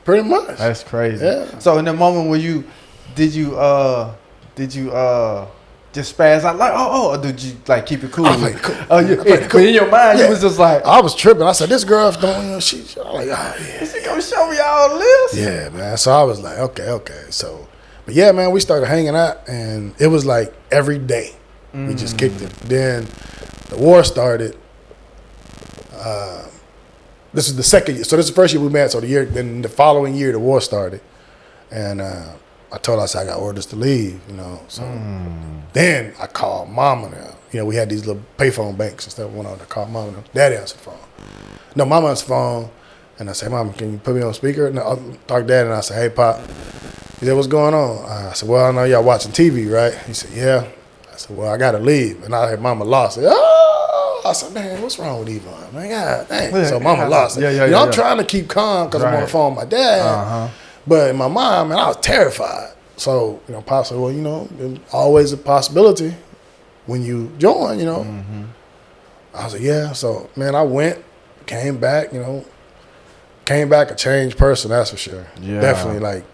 Pretty much. That's crazy. Yeah. So in the moment when did you just spaz out like or did you like keep it cool? I was like, cool. Oh yeah. But in your mind you was just like, I was tripping. I said, this girl don't, I'm like, yeah. She gonna show me all this? Yeah, man. So I was like, okay. So, but yeah, man, we started hanging out, and it was like every day. We just kicked it. Then the war started. This is the second year. So this is the first year we met. So then the following year, the war started, and I told her, I said, I got orders to leave. So then I called Mama now. We had these little payphone banks and stuff. Went on to call Mama now. Daddy answered the phone. No, Mama answered the phone. And I said, Mama, can you put me on speaker? And I talked to Dad, and I said, hey, Pop. He said, what's going on? I said, well, I know y'all watching TV, right? He said, yeah. I said, well, I got to leave. And I heard Mama lost it. Oh! I said, man, what's wrong with Yvonne? Man, God dang. Yeah, so Mama lost it. I'm trying to keep calm because I'm on the phone with my dad. Uh-huh. But in my mind, man, I was terrified. So, Pop said, well, there's always a possibility when you join, Mm-hmm. I was like, yeah. So, man, I went, came back, Came back a changed person, that's for sure. Yeah. Definitely,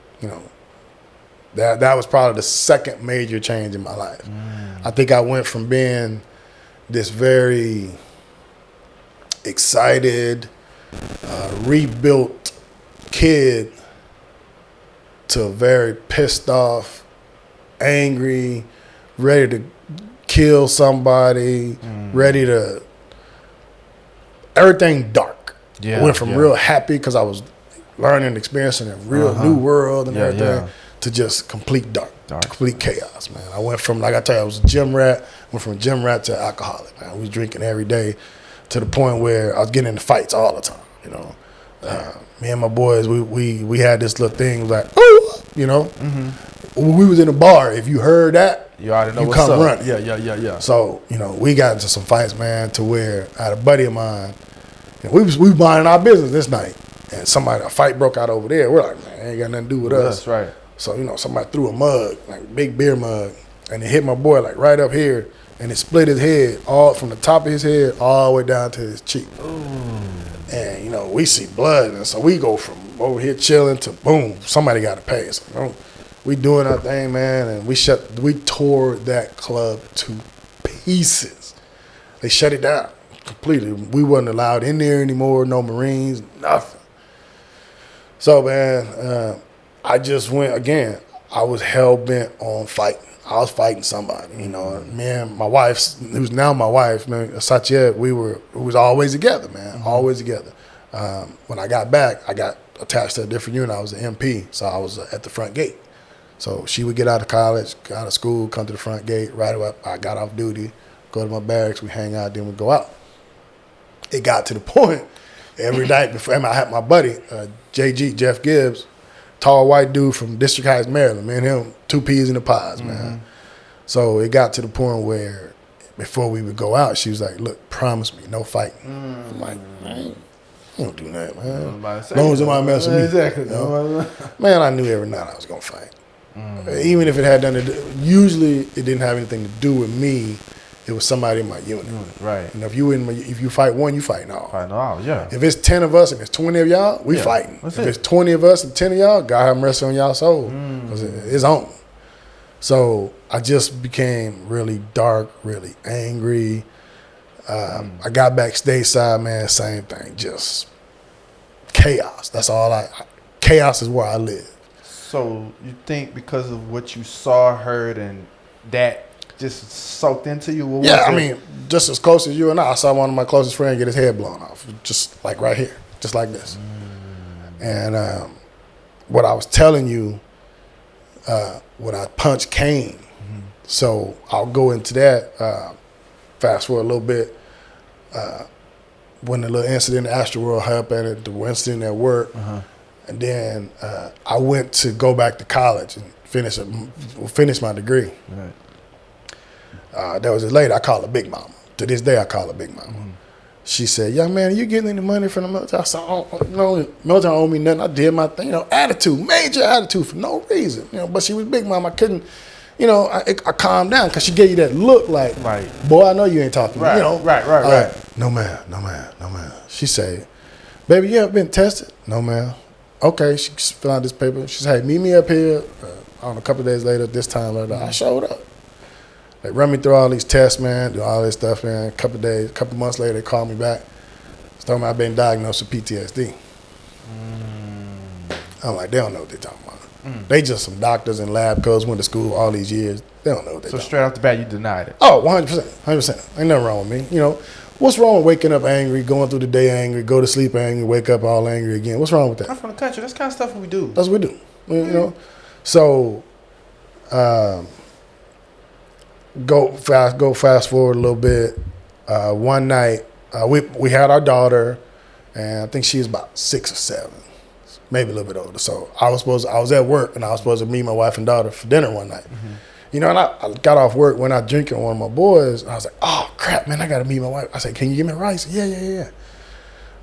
that was probably the second major change in my life. I think I went from being this very excited, rebuilt kid to a very pissed off, angry, ready to kill somebody, ready to, everything dark. I went from real happy because I was learning, experiencing a real new world and everything to just complete dark, complete chaos, man. I went from, like I tell you, I was a gym rat, went from a gym rat to alcoholic, man. I was drinking every day to the point where I was getting into fights all the time, Me and my boys, we had this little thing like, when we was in a bar, if you heard that, you already know you what's come up. running. Yeah. So, we got into some fights, man, to where I had a buddy of mine. We was minding our business this night, and a fight broke out over there. We're like, man, ain't got nothing to do with us. That's right. So, somebody threw a mug, like a big beer mug, and it hit my boy like right up here, and it split his head all from the top of his head all the way down to his cheek. Ooh. And, we see blood, and so we go from over here chilling to boom, somebody got to pay. So, we doing our thing, man, and we tore that club to pieces. They shut it down. Completely. We wasn't allowed in there anymore, no Marines, nothing. So, man, I just went, again, I was hell-bent on fighting. I was fighting somebody, Me and my wife, who's now my wife, man, Satya, we was always together, man, always together. When I got back, I got attached to a different unit. I was an MP, so I was at the front gate. So she would get out of college, get out of school, come to the front gate, right away, I got off duty, go to my barracks, we hang out, then we go out. It got to the point every night before I had my buddy, Jeff Gibbs, tall white dude from District Heights, Maryland. Me and him, two peas in the pods, man. So it got to the point where before we would go out, she was like, look, promise me, no fighting. I'm like, man, I don't do that, man. As long as somebody mess with me. Exactly. Man, I knew every night I was going to fight. Even if it had done it, usually it didn't have anything to do with me. It was somebody in my unit. Right. And if you fight one, you fighting all. Fighting all, yeah. If it's 10 of us and it's 20 of y'all, we fighting. If it's 20 of us and 10 of y'all, God have mercy on y'all soul. Because it's on. So I just became really dark, really angry. I got back stateside, man, same thing. Just chaos. That's all chaos is where I live. So you think because of what you saw, heard, and that just soaked into you? I mean, just as close as you and I saw one of my closest friends get his head blown off, just like right here, just like this. And what I was telling you, when I punched Kane, so I'll go into that, fast forward a little bit, when the little incident in Astroworld happened, at the incident at work, and then I went to go back to college and finish my degree. Right. There was this lady, I call her Big Mama. To this day, I call her Big Mama. She said, young man, are you getting any money from the military? I said, no, military don't owe me nothing. I did my thing. Attitude, major attitude for no reason. But she was Big Mama. I couldn't, I calmed down because she gave you that look like, boy, I know you ain't talking to me. Right. No, ma'am. She said, baby, you ever been tested? No, ma'am. okay. She filled out this paper. She said, hey, meet me up here. I don't know, a couple of days later, this time, I showed up. They run me through all these tests, man, do all this stuff, man. A couple months later, they called me back. Told me I've been diagnosed with PTSD. I'm like, they don't know what they're talking about. They just some doctors and lab coats, went to school all these years. They don't know what they're talking about. So straight off the bat, you denied it? Oh, 100%. 100%. Ain't nothing wrong with me. You know, what's wrong with waking up angry, going through the day angry, go to sleep angry, wake up all angry again? What's wrong with that? I'm from the country. That's the kind of stuff we do. That's what we do. You know? So, go fast forward a little bit. One night, we had our daughter, and I think she was about 6 or 7, maybe a little bit older. So I was at work, and I was supposed to meet my wife and daughter for dinner one night. You know, and I got off work, went out drinking with one of my boys, and I was like, oh crap, man, I gotta meet my wife. I said, can you give me a ride? He said, yeah.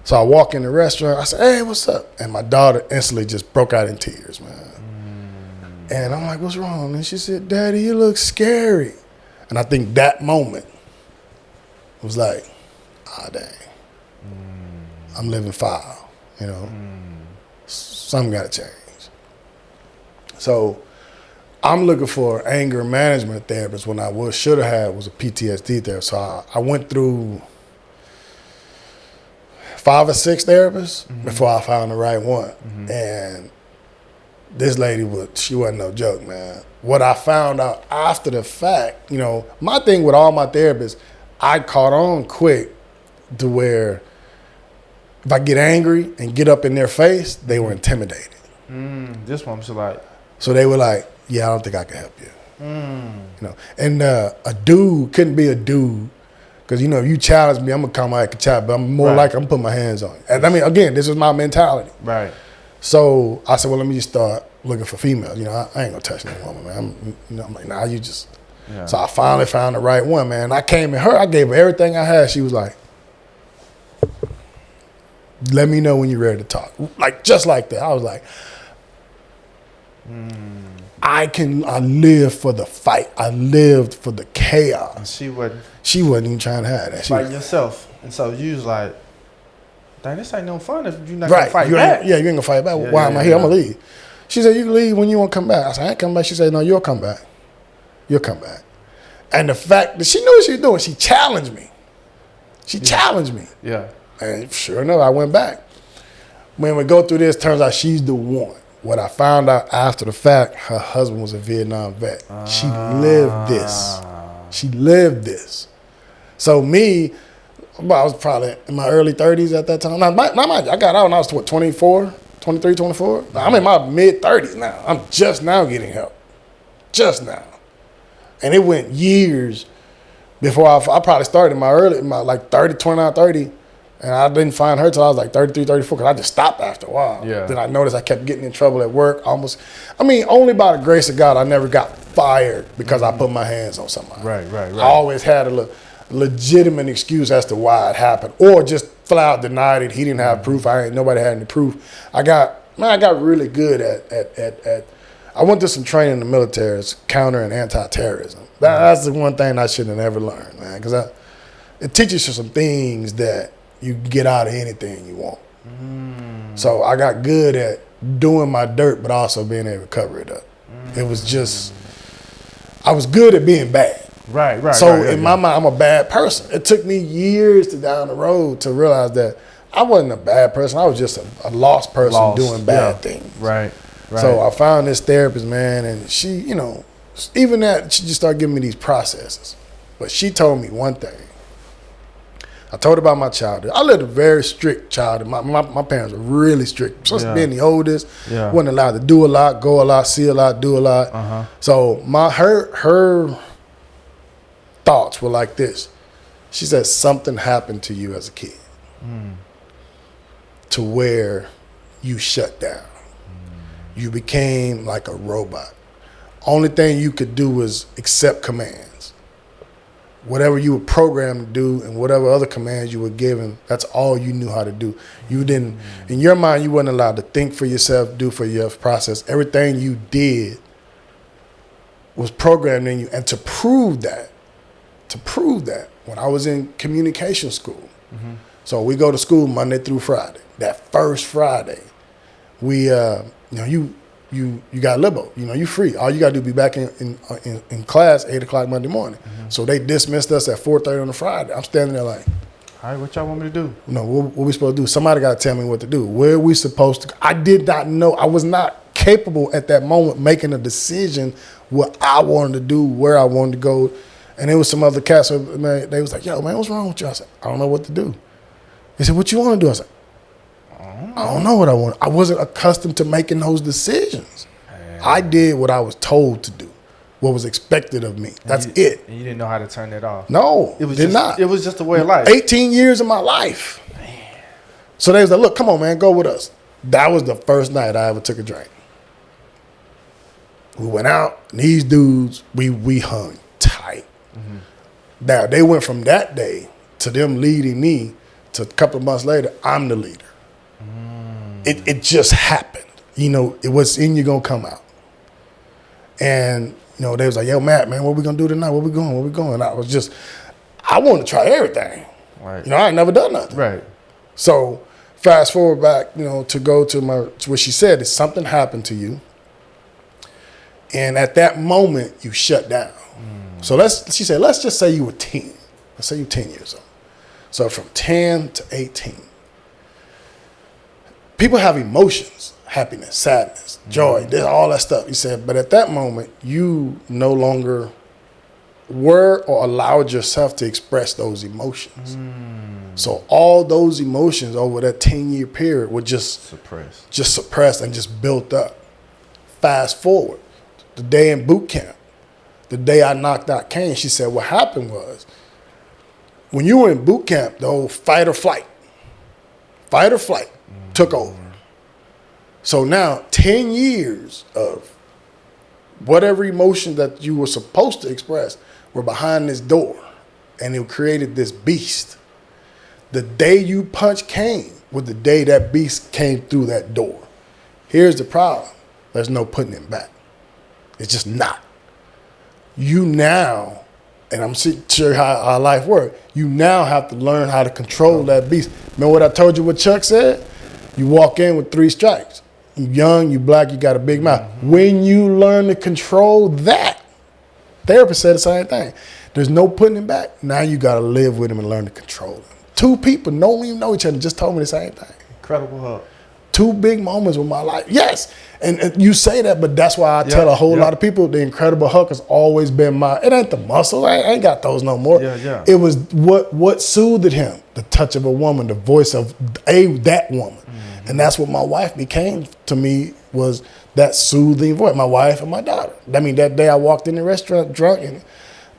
So I walk in the restaurant, I said, hey, what's up? And my daughter instantly just broke out in tears, man. And I'm like, what's wrong? And she said, Daddy, you look scary. And I think that moment was like, dang, I'm living foul, you know. Something got to change. So I'm looking for anger management therapist when I should have had was a PTSD therapist. So I went through 5 or 6 therapists before I found the right one. And this lady she wasn't no joke, man. What I found out after the fact, you know, my thing with all my therapists, I caught on quick to where if I get angry and get up in their face, they were intimidated. This one was like, so they were like, yeah, I don't think I can help you. You know, and a dude couldn't be a dude because, you know, if you challenge me, I'm gonna come out like a child, but I'm more like I'm putting my hands on you. And I mean, again, this is my mentality. Right. So I said, well, let me just start looking for females. You know, I ain't gonna touch no woman, man. I'm like, nah, you just. Yeah. So I finally found the right one, man. I came in her, I gave her everything I had. She was like, let me know when you're ready to talk. Like, just like that. I was like, I live for the fight. I lived for the chaos. And she wasn't even trying to have that. Fight yourself. And so you was like, dang, this ain't no fun if you're not going to fight back. You ain't going to fight back. Why am I here? I'm going to leave. She said, you can leave when you want to come back. I said, I ain't come back. She said, no, you'll come back. You'll come back. And the fact that she knew what she was doing, she challenged me. Challenged me. Yeah. And sure enough, I went back. When we go through this, turns out she's the one. What I found out after the fact, her husband was a Vietnam vet. She lived this. So me, I was probably in my early 30s at that time. Now, I got out when I was 24, 23, 24. I'm in my mid-30s now. I'm just now getting help. Just now. And it went years before I probably started in my like 30, 29, 30. And I didn't find her till I was like 33, 34 because I just stopped after a while. Yeah. Then I noticed I kept getting in trouble at work only by the grace of God, I never got fired because I put my hands on somebody. Right. I always had a legitimate excuse as to why it happened or just flat out denied it. He didn't have proof. Nobody had any proof. I got really good at I went to some training in the military. It's counter and anti-terrorism. That's the one thing I should have never learned, man, because it teaches you some things that you can get out of anything you want. So I got good at doing my dirt, but also being able to cover it up. It was just, I was good at being bad. Right. So in my mind, I'm a bad person. It took me years to down the road to realize that I wasn't a bad person. I was just a lost person doing bad things. Right. So I found this therapist, man, and she, you know, even that, she just started giving me these processes. But she told me one thing. I told her about my childhood. I lived a very strict childhood. My parents were really strict. Supposed to being the oldest, wasn't allowed to do a lot, go a lot, see a lot, do a lot. So her thoughts were like this. She said something happened to you as a kid to where you shut down. You became like a robot. Only thing you could do was accept commands. Whatever you were programmed to do and whatever other commands you were given, that's all you knew how to do. You didn't, in your mind, you weren't allowed to think for yourself, do for your process. Everything you did was programmed in you. And to prove that, when I was in communication school, so we go to school Monday through Friday. That first Friday, we, you got libo. You free. All you got to do is be back in class 8 o'clock Monday morning. So they dismissed us at 4:30 on a Friday. I'm standing there like, all right, what y'all want me to do? What we supposed to do? Somebody got to tell me what to do. Where are we supposed to go? I did not know. I was not capable at that moment making a decision what I wanted to do, where I wanted to go. And there was some other cats, man, they was like, yo, man, what's wrong with you? I said, I don't know what to do. They said, what you want to do? I said, I don't know what I want. I wasn't accustomed to making those decisions. I did what I was told to do, what was expected of me. That's it. And you didn't know how to turn that off. No, it was did just, not. It was just a way of life. 18 years of my life. Man. So they was like, look, come on, man, go with us. That was the first night I ever took a drink. We went out, and these dudes, we hung tight. Now, they went from that day to them leading me to a couple of months later, I'm the leader. It just happened. It was in you going to come out. And, they was like, yo, Matt, man, what we going to do tonight? Where we going? I wanted to try everything. Right. I ain't never done nothing. Right. So fast forward back, to go to what she said is something happened to you. And at that moment, you shut down. So she said, let's just say you were 10. Let's say you're 10 years old. So from 10 to 18. People have emotions, happiness, sadness, joy, all that stuff. He said, but at that moment, you no longer were or allowed yourself to express those emotions. So all those emotions over that 10-year period were just suppressed and just built up. Fast forward, the day in boot camp, the day I knocked out Kane, she said, what happened was, when you were in boot camp, the old fight or flight took over. So now 10 years of whatever emotion that you were supposed to express were behind this door, and it created this beast. The day you punched Kane was the day that beast came through that door. Here's the problem. There's no putting it back. It's just not. You now, and I'm sure how our life works, you now have to learn how to control that beast. Remember what I told you what Chuck said? You walk in with 3 strikes. You young, you black, you got a big mouth. When you learn to control that, therapist said the same thing. There's no putting him back. Now you got to live with him and learn to control him. 2 people don't even know each other just told me the same thing. Incredible hug. 2 big moments with my life. Yes. And you say that, but that's why I tell a whole lot of people the Incredible Hulk has always been it ain't the muscle. I ain't got those no more. It was what soothed him. The touch of a woman, the voice of that woman. And that's what my wife became to me, was that soothing voice. My wife and my daughter. I mean, that day I walked in the restaurant drunk, and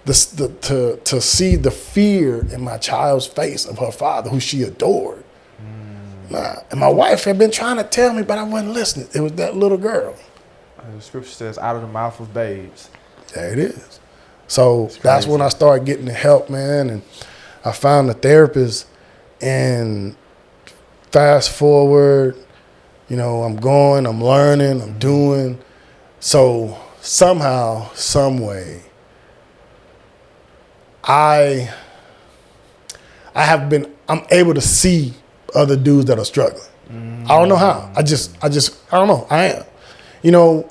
to see the fear in my child's face of her father, who she adored. And my wife had been trying to tell me, but I wasn't listening. It was that little girl. The scripture says, out of the mouth of babes. There it is. So that's when I started getting the help, man. And I found a therapist, and fast forward, I'm going, I'm learning, I'm doing. So somehow, some way, I'm able to see other dudes that are struggling. I don't know how. I don't know. I am.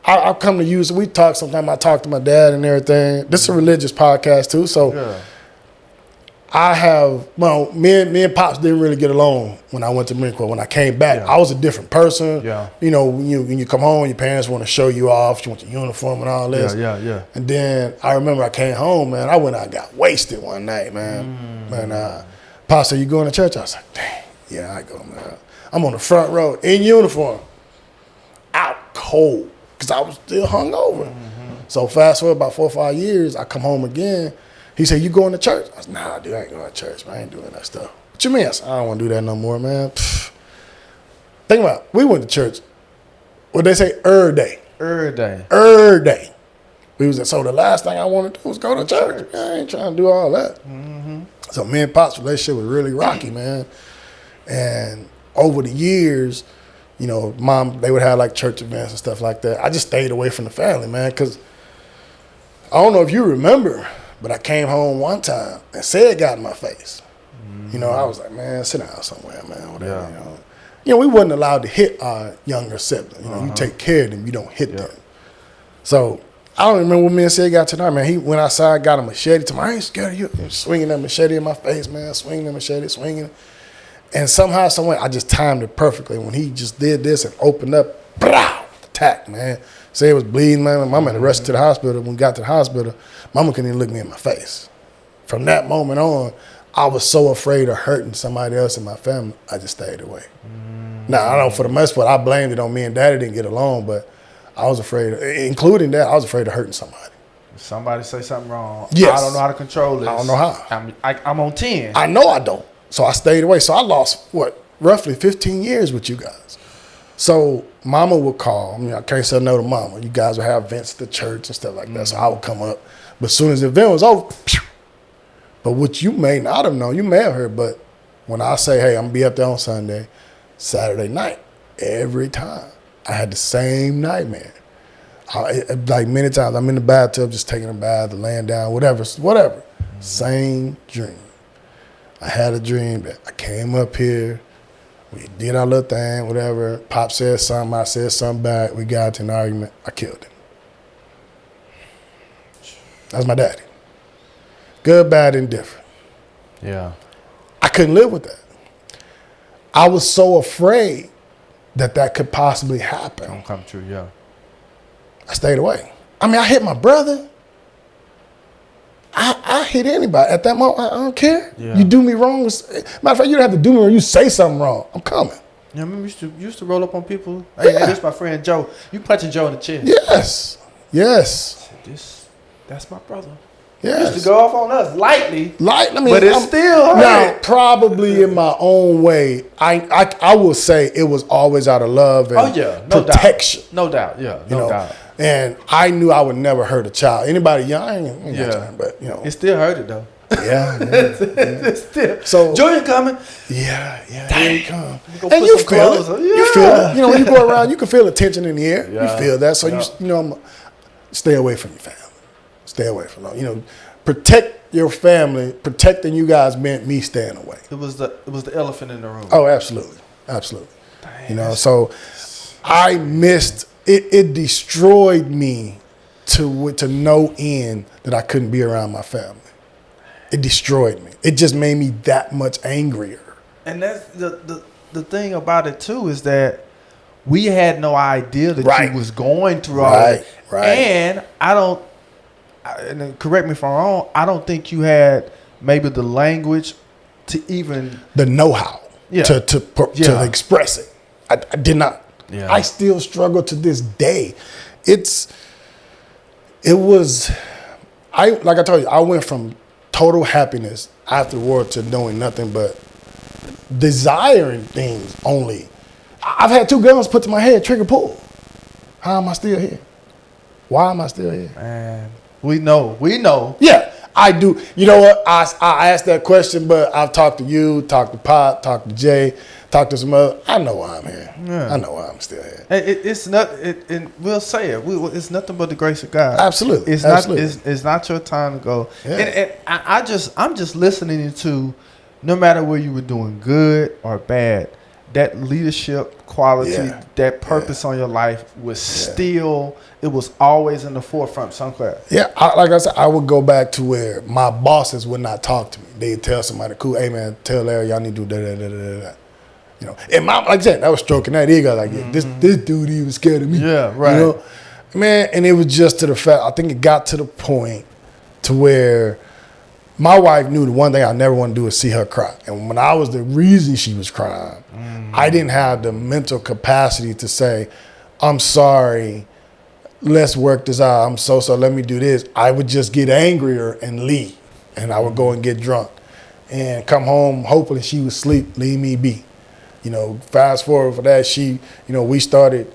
I'll come to you. So we talk sometimes. I talk to my dad and everything. This is a religious podcast too. So me and Pops didn't really get along when I went to Marine Corps. When I came back, I was a different person. When you come home, your parents want to show you off. You want your uniform and all this. And then I remember I came home, man. I went out and got wasted one night, man. And Pops said, you going to church? I was like, dang, yeah, I go, man. I'm on the front row in uniform, out cold, because I was still hungover. So fast forward about 4 or 5 years, I come home again. He said, you going to church? I said, nah, dude, I ain't going to church, man. I ain't doing that stuff. What you mean? I said, I don't want to do that no more, man. Think about it. We went to church. What they say, day. Day. So the last thing I wanted to do was go to church. I ain't trying to do all that. So me and Pop's relationship was really rocky, man. And over the years, Mom, they would have like church events and stuff like that. I just stayed away from the family, man, because I don't know if you remember, but I came home one time and said got in my face. I was like, man, sit down somewhere, man, whatever. we wasn't allowed to hit our younger sibling. You take care of them, you don't hit them. So I don't remember what me and said got tonight, man. He went outside, got a machete to me. I ain't scared of you. He was swinging that machete in my face, man. Swinging the machete, swinging. And somehow, someway, I just timed it perfectly. When he just did this and opened up, blah, attack, man. Say it was bleeding, man. My mama had rushed to the hospital. When we got to the hospital, mama couldn't even look me in my face. From that moment on, I was so afraid of hurting somebody else in my family, I just stayed away. Now, I know for the most part, I blamed it on me and daddy didn't get along, but I was afraid, including that, I was afraid of hurting somebody. If somebody say something wrong, yes. I don't know how to control this. I don't know how. I'm on 10. I know I don't. So I stayed away. So I lost, roughly 15 years with you guys. So mama would call. I mean, I can't say no to mama. You guys would have events at the church and stuff like that. So I would come up. But as soon as the event was over, but what you may not have known, you may have heard, but when I say, hey, I'm going to be up there on Sunday, Saturday night, every time, I had the same nightmare. Like many times, I'm in the bathtub just taking a bath, laying down, whatever. Same dream. I had a dream that I came up here, we did our little thing, whatever. Pop said something, I said something back. We got into an argument. I killed him. That's my daddy. Good, bad, indifferent. Yeah. I couldn't live with that. I was so afraid that could possibly happen. Don't come true, yeah. I stayed away. I mean, I hit my brother. I hit anybody. At that moment, I don't care. Yeah. You do me wrong. Matter of fact, you don't have to do me wrong. You say something wrong, I'm coming. Yeah, I remember you used to roll up on people. Hey, this my friend Joe. You punching Joe in the chest. Yes. That's my brother. Yes. Used to go off on us lightly. I mean, but it's still hurt. Now, probably in my own way, I will say it was always out of love and protection. No doubt. Yeah, no doubt. And I knew I would never hurt a child. Anybody young, I ain't got time, but it still hurted though. Yeah. It's still. So Joy coming. Yeah, here he come. And you feel it. Yeah. You feel it. When you go around, you can feel the tension in the air. Yeah. You feel that. So stay away from your family. Stay away from them. Protect your family. Protecting you guys meant me staying away. It was the elephant in the room. Oh, absolutely. Dang, so I missed it. It destroyed me to no end that I couldn't be around my family. It destroyed me. It just made me that much angrier. And that's the thing about it too is that we had no idea that you was going through all that. Right. And and correct me if I'm wrong, I don't think you had maybe the language to even the know-how to express it. I did not. Yeah. I still struggle to this day. Like I told you, I went from total happiness after the war to knowing nothing but desiring things only. I've had 2 guns put to my head, trigger pull. How am I still here? Why am I still here? Man, we know. Yeah, I do. You know what? I asked that question, but I've talked to you, talked to Pop, talked to Jay, talked to some other. I know why I'm here. Yeah. I know why I'm still here. It's not. And we'll say it. It's nothing but the grace of God. Absolutely. It's not your time to go. Yeah. And I'm just listening to, no matter where you were doing good or bad, that leadership quality, that purpose on your life was still. It was always in the forefront somewhere. Yeah, like I said, I would go back to where my bosses would not talk to me. They'd tell somebody, cool, hey man, tell Larry y'all need to do da. And like I said, that was stroking that ego. Like, this dude even scared of me. Yeah, right. Man, and it was just to the fact, I think it got to the point to where my wife knew the one thing I never want to do is see her cry. And when I was the reason she was crying, I didn't have the mental capacity to say, I'm sorry, let's work this out. I'm so let me do this. I would just get angrier and leave. And I would go and get drunk and come home. Hopefully she would sleep, leave me be. Fast forward for that, we started,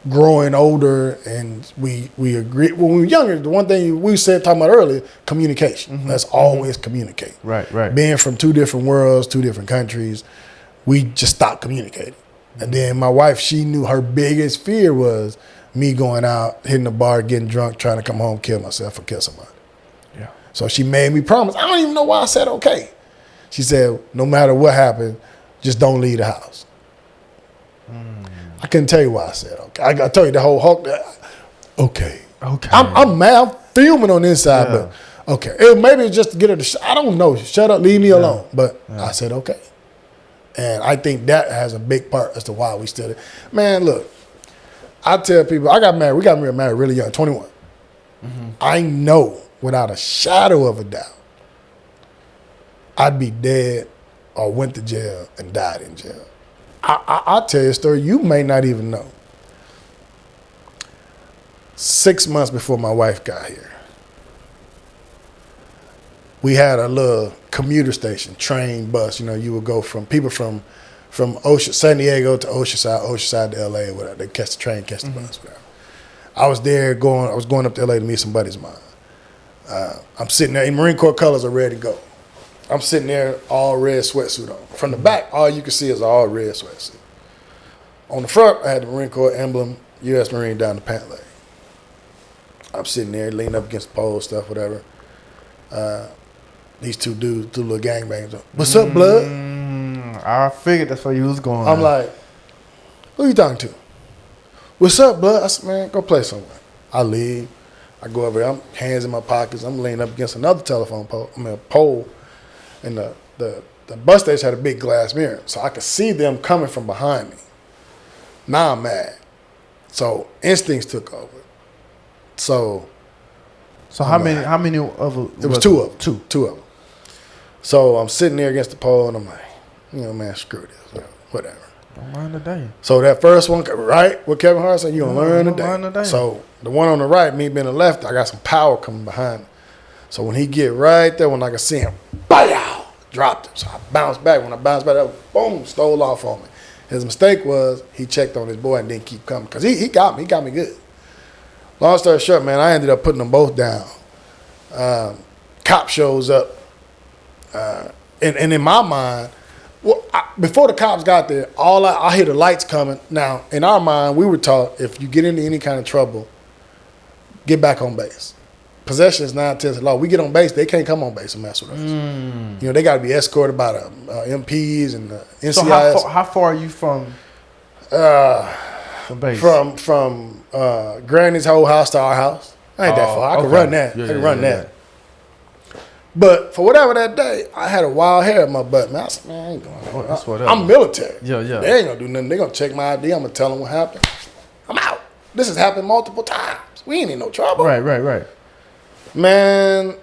growing older, and we agreed. When we were younger, the one thing we said, talking about earlier, communication. Mm-hmm. Let's always communicate. Right. Being from 2 different worlds, 2 different countries, we just stopped communicating. Mm-hmm. And then my wife, she knew her biggest fear was me going out, hitting the bar, getting drunk, trying to come home, kill myself or kill somebody. Yeah. So she made me promise. I don't even know why I said okay. She said, no matter what happened, Just don't leave the house. I couldn't tell you why I said okay. I told you the whole Hulk. Okay. I'm mad. I'm fuming on the inside, but okay. Maybe it's just to get her to. I don't know. Shut up. Leave me alone. But I said okay. And I think that has a big part as to why we still. Man, look. I tell people, I got married. We got married really young, 21. I know without a shadow of a doubt, I'd be dead or went to jail and died in jail. I'll tell you a story you may not even know. 6 months before my wife got here, we had a little commuter station, train, bus. You know, you would go from people from San Diego to Oceanside to LA, whatever. They catch the train, catch the bus, whatever. I was going up to LA to meet some buddies of mine. I'm sitting there, Marine Corps colors are ready to go. I'm sitting there, all red sweatsuit on. From the back, all you can see is all red sweatsuit. On the front, I had the Marine Corps emblem, U.S. Marine down the pant leg. I'm sitting there, leaning up against the pole, stuff, whatever. These two dudes, two little gangbangs. What's up, blood? I figured that's where you was going. I'm like, who you talking to? What's up, blood? I said, man, go play somewhere. I leave. I go over there. I'm hands in my pockets. I'm leaning up against another telephone pole. A pole. And the bus station had a big glass mirror, so I could see them coming from behind me. Now I'm mad. So instincts took over. So how many of them? It was two of them. Two of them. So I'm sitting there against the pole, and I'm like, man, screw this. Whatever. Don't learn today. So that first one, right, what Kevin Hart said, you're going to learn today. So the one on the right, me being the left, I got some power coming behind me. So when he get right there, when I can see him, bow, dropped him. So I bounced back. When I bounced back, boom, stole off on me. His mistake was he checked on his boy and didn't keep coming because he got me. He got me good. Long story short, man, I ended up putting them both down. Cop shows up. And in my mind, before the cops got there, I hear the lights coming. Now, in our mind, we were taught if you get into any kind of trouble, get back on base. Possession is 9/10 of the law. We get on base, they can't come on base and mess with us. They got to be escorted by the MPs and the NCIS. So how far are you from base? From Granny's whole house to our house. I ain't that far. I can run that. I can run that. But for whatever that day, I had a wild hair in my butt. Man, I said, man, I ain't going. That's what I'm military. Yeah. They ain't gonna do nothing. They gonna check my ID. I'm gonna tell them what happened. I'm out. This has happened multiple times. We ain't in no trouble. Right. Man,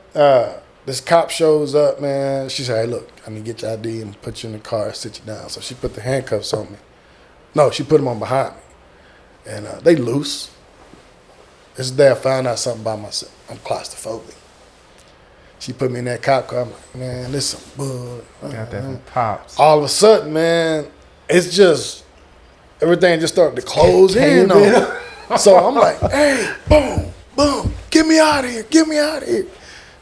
this cop shows up, man. She said, hey, look, I need to get your ID and put you in the car and sit you down. So she put the handcuffs on me. No, she put them on behind me. And they loose. This day I found out something about myself. I'm claustrophobic. She put me in that cop car. I'm like, man, this is some bull. Got that from Pops. All of a sudden, man, it's just, everything just started to close in on me. So I'm like, hey, boom. Get me out of here.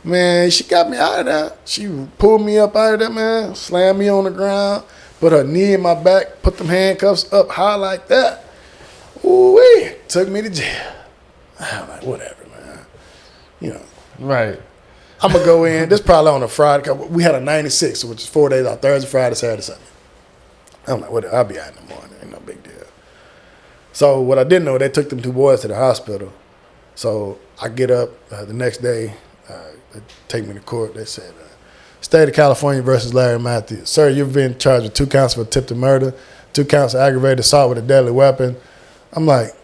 Man, she got me out of there. She pulled me up out of there, man, slammed me on the ground, put her knee in my back, put them handcuffs up high like that. Ooh-wee, took me to jail. I'm like, whatever, man. Right. I'm going to go in. This probably on a Friday. We had a 96, which is 4 days out, Thursday, Friday, Saturday, Sunday. I'm like, whatever, I'll be out in the morning. Ain't no big deal. So what I didn't know, they took them two boys to the hospital. So I get up the next day, they take me to court. They said, State of California versus Larry Matthews. Sir, you've been charged with 2 counts of attempted murder, 2 counts of aggravated assault with a deadly weapon. I'm like,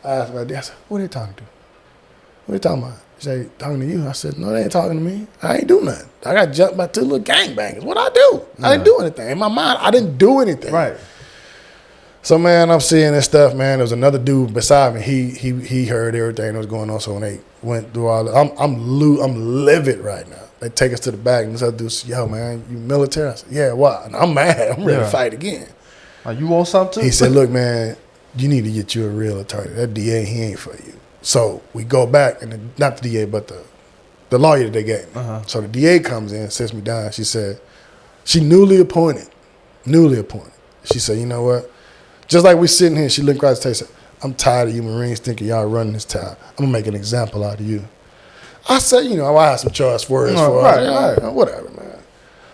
I asked my dad, I said, what are they talking to? What are you talking about? He said, talking to you. I said, no, they ain't talking to me. I ain't do nothing. I got jumped by 2 little gangbangers. What'd I do? I didn't do anything. In my mind, I didn't do anything. Right. So, man, I'm seeing this stuff, man. There was another dude beside me. He heard everything that was going on. So when they went through all that, I'm livid right now. They take us to the back, and this other dude said, yo, man, you military? I said, yeah, why? And I'm mad. I'm ready to fight again. You want something too? He said, look, man, you need to get you a real attorney. That DA, he ain't for you. So we go back, and not the DA, but the lawyer that they gave me. So the DA comes in, sits me down. She said, she newly appointed. She said, you know what? Just like we sitting here, she looked across the table and said, I'm tired of you Marines thinking y'all running this town. I'm going to make an example out of you. I said, I had some choice words for her. Right. Whatever, man.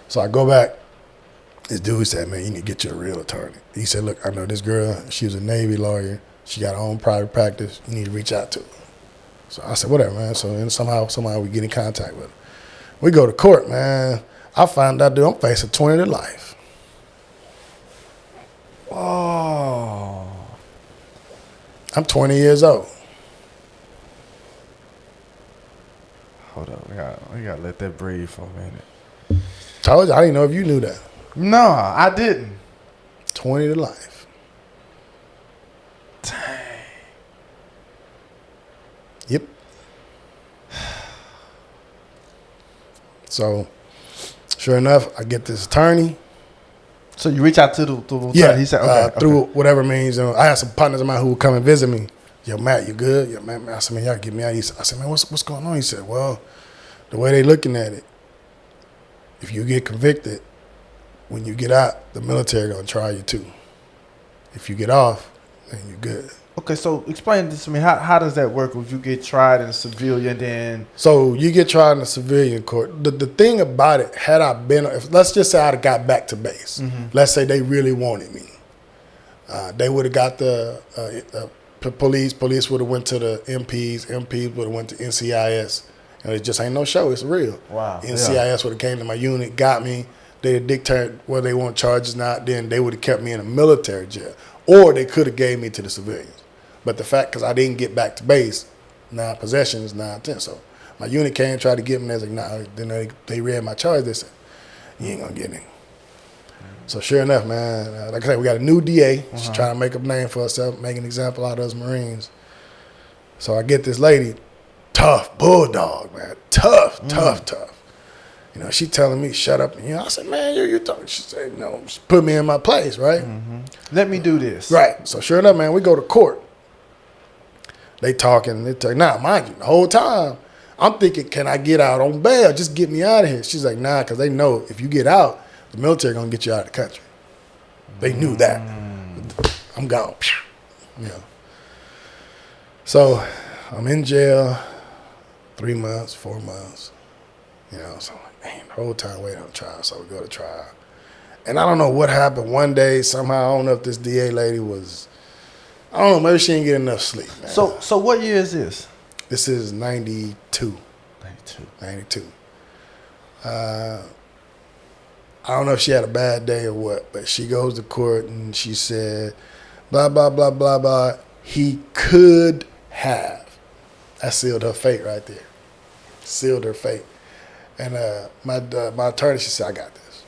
So I go back. This dude said, man, you need to get you a real attorney. He said, look, I know this girl. She was a Navy lawyer. She got her own private practice. You need to reach out to her. So I said, whatever, man. So and somehow we get in contact with her. We go to court, man. I found out, dude, I'm facing 20 to life. Oh. I'm 20 years old. Hold up. We gotta let that breathe for a minute. Told you, I didn't know if you knew that. No, I didn't. 20 to life. Dang. Yep. So, sure enough, I get this attorney. So you reach out to the attorney? Yeah, He said, okay, through whatever means. I had some partners of mine who would come and visit me. Yo, Matt, you good? Yo, man, I said, man, y'all get me out. I said, man, what's going on? He said, well, the way they looking at it, if you get convicted, when you get out, the military gonna try you too. If you get off, then you're good. Okay, so explain this to me. How does that work if you get tried in a civilian then? So you get tried in a civilian court. The thing about it, had I been, let's just say I'd have got back to base. Mm-hmm. Let's say they really wanted me. They would have got the police. Police would have went to the MPs. MPs would have went to NCIS. And it just ain't no show. It's real. Wow. NCIS would have came to my unit, got me. They dictated whether they want charges or not. Then they would have kept me in a military jail. Or they could have gave me to the civilians. But the fact, because I didn't get back to base, 9 possessions, 9 10. So my unit came, tried to get me. They was like, nah. Then they read my charge. They said, you ain't going to get any. So sure enough, man, like I said, we got a new DA. She's trying to make a name for herself, make an example out of us Marines. So I get this lady, tough, bulldog, man. Tough. You know, she telling me, shut up. You know, I said, man, you talking. She said, no, just put me in my place, right? Mm-hmm. Let me do this. Right. So sure enough, man, we go to court. They talking. Now, mind you, the whole time, I'm thinking, can I get out on bail? Just get me out of here. She's like, nah, because they know if you get out, the military going to get you out of the country. They knew that. I'm gone. You know. So I'm in jail 3 months, 4 months. You know, so I'm like, man, the whole time waiting on trial. So we go to trial. And I don't know what happened one day. Somehow, I don't know if this DA lady was, I don't know, maybe she didn't get enough sleep, man. So what year is this? This is 92. 92. I don't know if she had a bad day or what, but she goes to court and she said, blah, blah, blah, blah, blah. He could have. That sealed her fate right there. Sealed her fate. And my attorney, she said, I got this.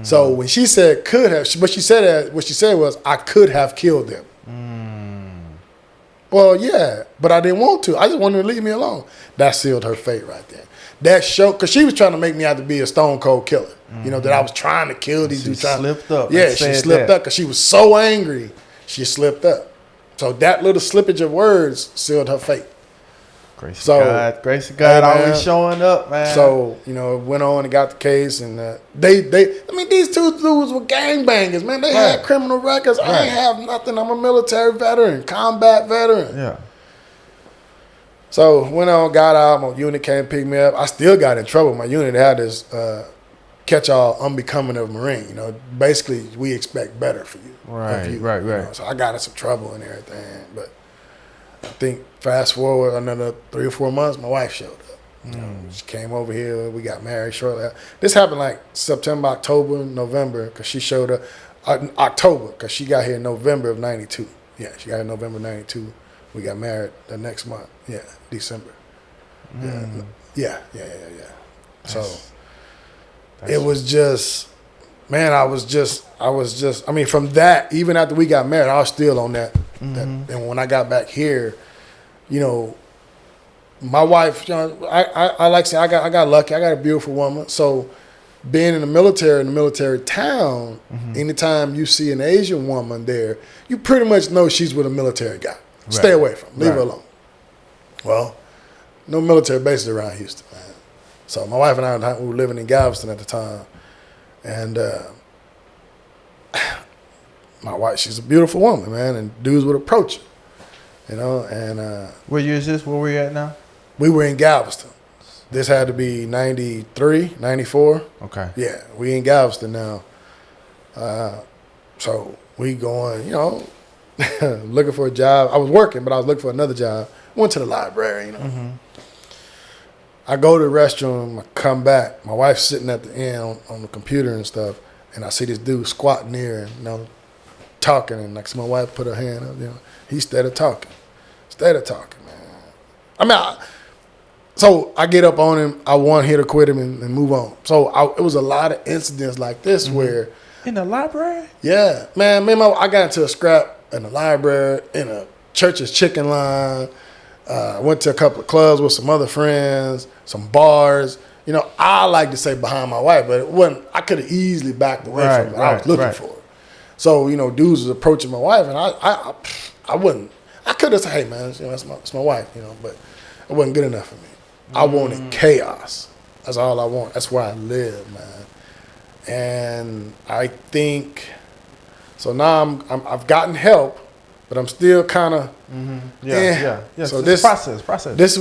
So when she said could have, what she said was, I could have killed them. Well, yeah, but I didn't want to. I just wanted her to leave me alone. That sealed her fate right there. That showed, because she was trying to make me out to be a stone cold killer. You know, that I was trying to kill these dudes. She slipped up. Yeah, she slipped up because she was so angry. She slipped up. So that little slippage of words sealed her fate. Grace of God always showing up, man. So, you know, went on and got the case, and these two dudes were gangbangers, man. They had criminal records. Right. I ain't have nothing. I'm a military veteran, combat veteran. Yeah. So, went on, got out. My unit came pick me up. I still got in trouble. My unit had this catch-all unbecoming of Marine. You know, basically, we expect better for you. Right. You know? So I got in some trouble and everything, but I think fast forward another 3 or 4 months, my wife showed up. You know, she came over here. We got married shortly after. This happened like September, October, November, because she showed up. October, because she got here in November of 92. Yeah, she got here in November 92. We got married the next month. Yeah, December. Yeah. So it was just, man, I was just, I mean, from that, even after we got married, I was still on that. And when I got back here, you know, my wife, you know, I like to say, I got lucky. I got a beautiful woman. So being in the military town, anytime you see an Asian woman there, you pretty much know she's with a military guy. Right. Stay away from her. Leave her alone. Well, no military bases around Houston, man. So my wife and I we were living in Galveston at the time. And my wife, she's a beautiful woman, man, and dudes would approach her, you know, and what year is this? Where we at now? We were in Galveston. This had to be 93, 94. Okay. Yeah, we in Galveston now. So we going, you know, looking for a job. I was working, but I was looking for another job. Went to the library, you know. Mm-hmm. I go to the restroom, I come back. My wife's sitting at the end on the computer and stuff, and I see this dude squatting there, you know, talking, and like, so my wife put her hand up, you know. He started talking, man. I mean, so I get up on him. I want hit or quit him and move on. So it was a lot of incidents like this where. In the library? Yeah, man. I got into a scrap in the library, in a church's chicken line. Went to a couple of clubs with some other friends, some bars. You know, I like to say behind my wife, but it wasn't. I could have easily backed away from what I was looking for. So, you know, dudes was approaching my wife, and I wouldn't. I could have said, "Hey, man, you know, that's my wife," you know, but it wasn't good enough for me. I wanted chaos. That's all I want. That's where I live, man. And I think so. Now I've gotten help, but I'm still kind of Yeah. So this process. This is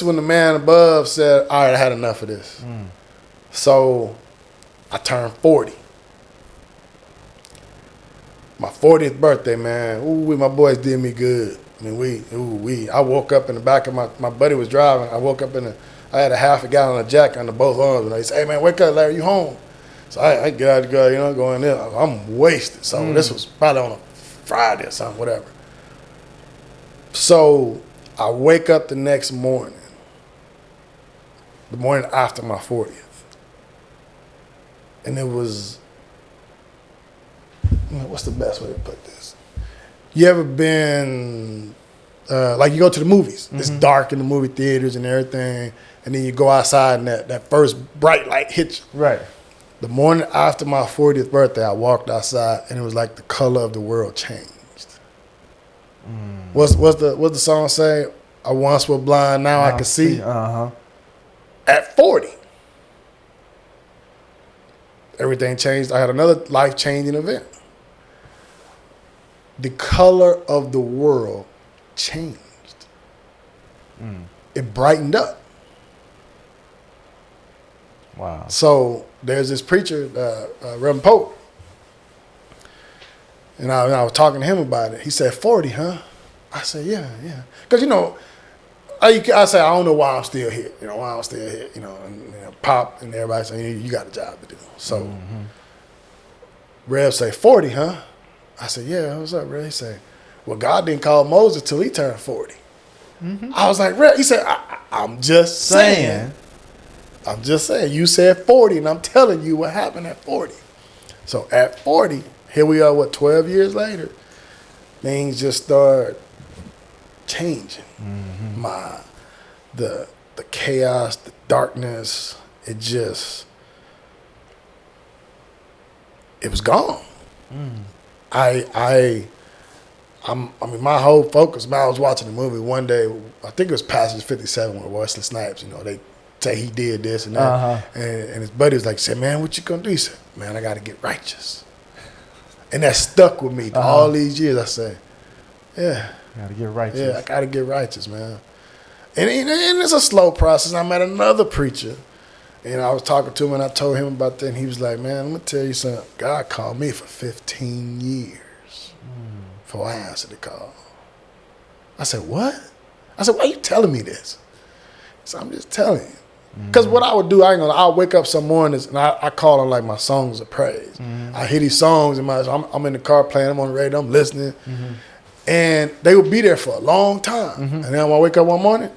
when the man above said, "All right, I had enough of this." So I turned 40. My 40th birthday, man. Ooh, my boys did me good. I mean, I woke up in the back of my buddy was driving. I woke up I had a half a gallon of Jack under both arms, and he said, "Hey, man, wake up, Larry, you home?" So I get out the car, you know, go in there. I'm wasted. So this was probably on a Friday or something, whatever. So I wake up the next morning, the morning after my 40th. And it was, what's the best way to put this? You ever been, like you go to the movies. It's dark in the movie theaters and everything. And then you go outside and that first bright light hits you. Right. The morning after my 40th birthday, I walked outside, and it was like the color of the world changed. What's the song say? I once was blind, now I can see. At 40, everything changed. I had another life-changing event. The color of the world changed. It brightened up. Wow. So there's this preacher, Reverend Pope, and I was talking to him about it. He said, 40, huh? I said, yeah. Because, you know, I say, I don't know why I'm still here. You know, and Pop and everybody saying, you got a job to do. So Rev say, 40, huh? I said, yeah, what's up, Rev? He said, well, God didn't call Moses till he turned 40. I was like, Rev, he said, I'm just saying. You said 40, and I'm telling you what happened at 40. So at 40, here we are, 12 years later, things just start changing. The chaos, the darkness, it was gone. I mean, my whole focus, man, I was watching the movie one day, I think it was Passage 57 with Wesley Snipes, you know, they say he did this and that. And his buddy was like, said, man, what you gonna do? He said, man, I gotta get righteous. And that stuck with me all these years. I said, yeah. Gotta get righteous. Yeah, I gotta get righteous, man. And it's a slow process. I met another preacher, and I was talking to him, and I told him about that, and he was like, man, I'm gonna tell you something. God called me for 15 years before I answered the call. I said, what? I said, why are you telling me this? So I'm just telling you. Because what I would do, I'll wake up some mornings and I call them like my songs of praise. I hear these songs and I'm in the car playing them on the radio, I'm listening. And they would be there for a long time. And then when I wake up one morning,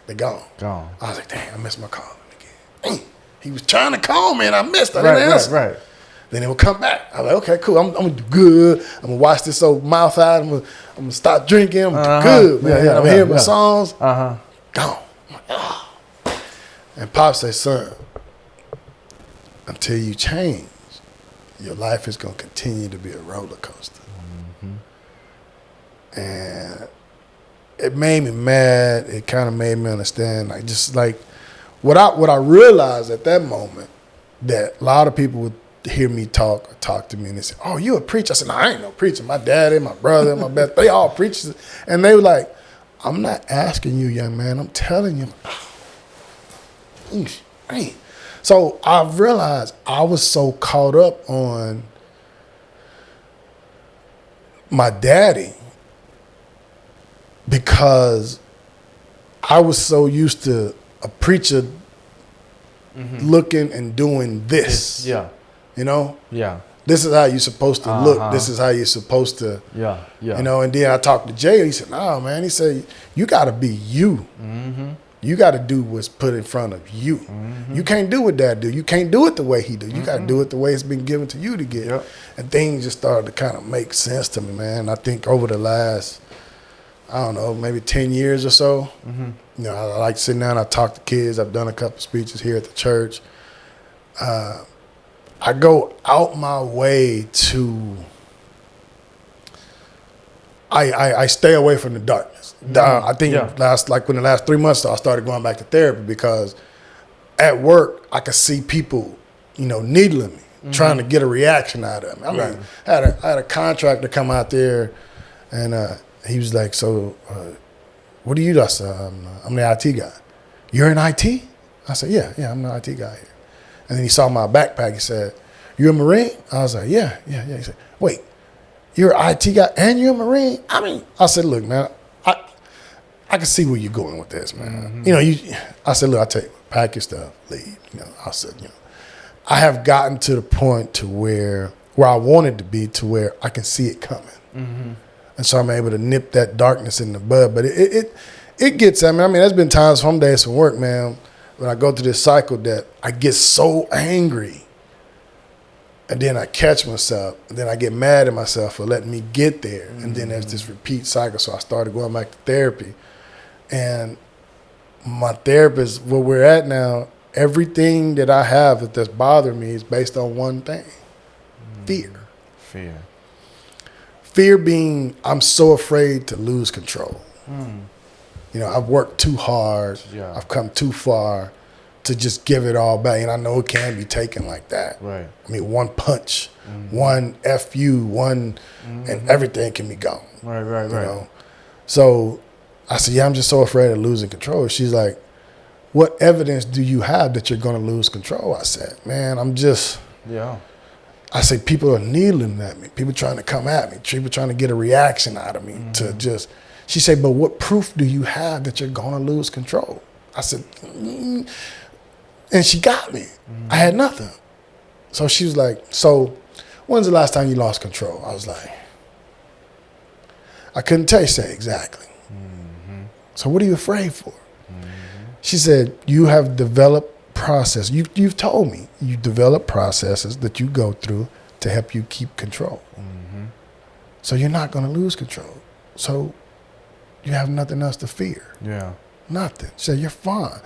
they're gone. I was like, dang, I missed my calling again. He was trying to call me and I missed. I didn't answer. Right. Then it would come back. I was like, okay, cool. I'm gonna do good. I'm gonna wash this old mouth out. I'm gonna stop drinking. I'm gonna do good, man. I'm hearing my songs. Gone. I'm like, oh. And Pop said, son, until you change, your life is gonna continue to be a roller coaster. And it made me mad. It kind of made me understand, what I realized at that moment, that a lot of people would hear me talk to me and they say, oh, you a preacher? I said, no, I ain't no preacher. My daddy, my brother, my best, they all preachers. And they were like, I'm not asking you, young man. I'm telling you. So I realized I was so caught up on my daddy, because I was so used to a preacher looking and doing this. Yeah. You know? Yeah. This is how you're supposed to look. This is how you're supposed to, Yeah. you know. And then I talked to Jay. He said, "No, man." He said, "You got to be you. You got to do what's put in front of you. You can't do what Dad do. You can't do it the way he do. You got to do it the way it's been given to you to get." Yep. And things just started to kind of make sense to me, man. I think over the last, I don't know, maybe 10 years or so, you know, I like sitting down. I talk to kids. I've done a couple speeches here at the church. I go out my way to. I stay away from the darkness. I think in the last 3 months, I started going back to therapy because at work I could see people, you know, needling me, trying to get a reaction out of me. I mean, I had a contractor come out there, and he was like, "So, what do you do?" I said, "I'm the IT guy." "You're in IT?" I said, "Yeah, I'm the IT guy here." And then he saw my backpack. He said, "You're a Marine?" I was like, "Yeah." He said, "Wait, you're an IT guy and you're a Marine?" I mean, I said, "Look, man, I can see where you're going with this, man. You know, I said, look, I tell you, pack your stuff, leave." You know, I said, you know, I have gotten to the point to where I wanted to be, to where I can see it coming, and so I'm able to nip that darkness in the bud. But it gets at me. I mean, there's been times, some days from work, man, when I go through this cycle that I get so angry. And then I catch myself, and then I get mad at myself for letting me get there. And then there's this repeat cycle. So I started going back to therapy. And my therapist, where we're at now, everything that I have that's bothering me is based on one thing: fear. Fear being, I'm so afraid to lose control. You know, I've worked too hard. I've come too far to just give it all back. And I know it can be taken like that. Right. I mean, one punch, one FU, and everything can be gone. Right. You know? So I said, yeah, I'm just so afraid of losing control. She's like, what evidence do you have that you're going to lose control? I said, man, I said, people are needling at me. People trying to come at me. People trying to get a reaction out of me to just, she said, but what proof do you have that you're going to lose control? I said, and she got me. I had nothing. So she was like, so when's the last time you lost control? I was like, I couldn't tell you, say exactly. So what are you afraid for? She said, you have developed process. You've told me you develop processes that you go through to help you keep control. So you're not going to lose control. So you have nothing else to fear. Yeah. Nothing. She said, you're fine.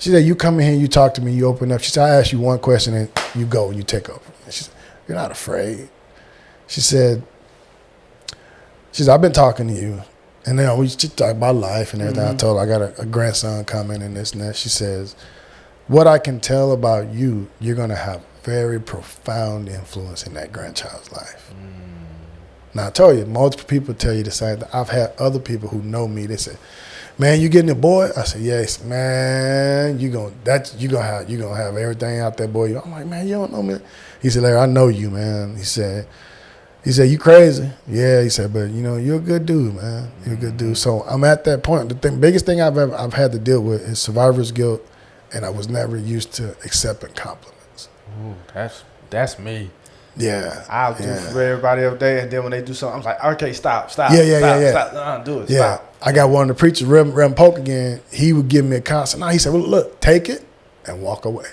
She said, you come in here, you talk to me, you open up. She said, I ask you one question and you go and you take over. And she said, you're not afraid. She said, I've been talking to you. And then we just talk about life and everything. I told her I got a grandson coming and this and that. She says, what I can tell about you, you're going to have very profound influence in that grandchild's life. Now, I told you, multiple people tell you the same thing. I've had other people who know me. They say, man, you getting a boy? I said, yes, man. You gonna have everything out there, boy. I'm like, man, you don't know me. He said, Larry, I know you, man. He said, you crazy? Yeah. He said, but you know, you're a good dude, man. You're a good dude. So I'm at that point. The biggest thing I've had to deal with is survivor's guilt, and I was never used to accepting compliments. Ooh, that's me. Yeah. I'll do for everybody every day, and then when they do something, I'm like, okay, stop. Stop. Do it. Yeah. Stop. I got one of the preachers, Reverend Polk again. He would give me a constant. No, he said, well, look, take it and walk away.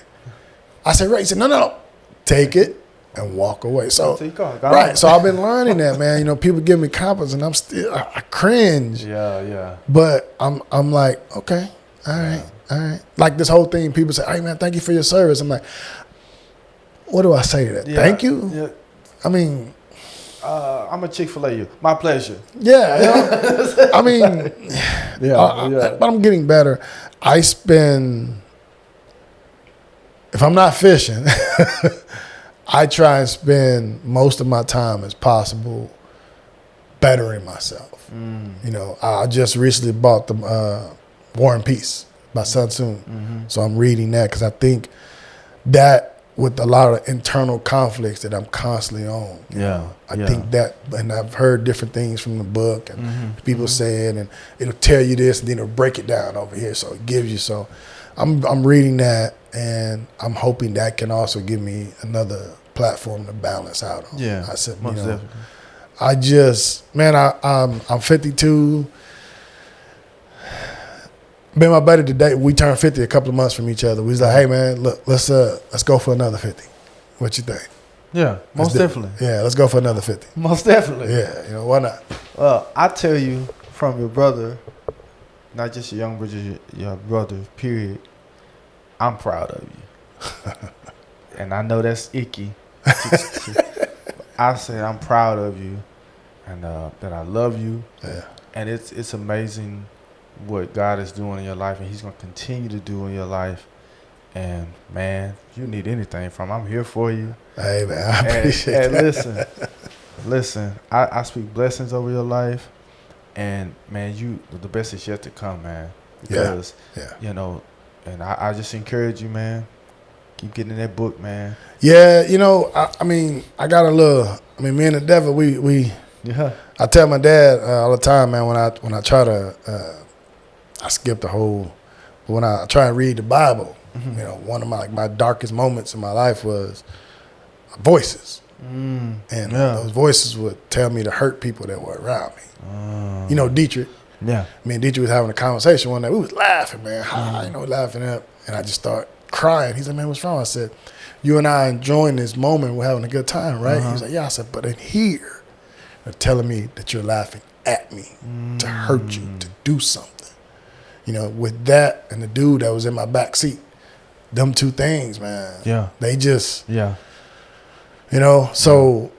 I said, right. He said, no. Take it and walk away. So, right. So I've been learning that, man. You know, people give me compliments, and I'm still, I cringe. Yeah. But I'm like, okay, all right. Like this whole thing, people say, hey, man, thank you for your service. I'm like, what do I say to that? Yeah. Thank you? Yeah. I mean, I'm a Chick-fil-A you. My pleasure. Yeah. You know, I mean, but I'm getting better. I spend, if I'm not fishing, I try and spend most of my time as possible bettering myself. You know, I just recently bought the War and Peace by Sun Tzu. So I'm reading that because I think that with a lot of internal conflicts that I'm constantly on. I think that, and I've heard different things from the book and people saying, and it'll tell you this and then it'll break it down over here. So it gives you, so I'm reading that, and I'm hoping that can also give me another platform to balance out on. I said, definitely. I just, man, I'm 52. Me and my buddy today, we turned 50 a couple of months from each other. We was like, hey man, look, let's go for another 50. What you think? Yeah, most definitely. Yeah, let's go for another 50. Most definitely. Yeah, why not? I tell you from your brother, not just your young brother, your brother, period, I'm proud of you. And I know that's icky. I say I'm proud of you, and that I love you. Yeah. And it's amazing what God is doing in your life, and He's going to continue to do in your life. And man, if you need anything from, I'm here for you. Hey man, I appreciate that. Listen, I speak blessings over your life, and man, the best is yet to come, man. Because you know, and I just encourage you, man. Keep getting in that book, man. Yeah, you know, I mean, I got a little. I mean, me and the devil, we. Yeah. I tell my dad all the time, man. When I try to, I skip the whole. When I try and read the Bible, you know, one of my darkest moments in my life was voices, and those voices would tell me to hurt people that were around me. You know, Dietrich. Yeah. Me and Dietrich was having a conversation one day. We was laughing, man. You know, laughing up, and I just started crying. He said, man, what's wrong? I said, you and I enjoying this moment. We're having a good time, right? He was like, yeah. I said, but in here, they're telling me that you're laughing at me to hurt you, to do something. You know, with that and the dude that was in my back seat, them two things, man. Yeah. They just, you know, so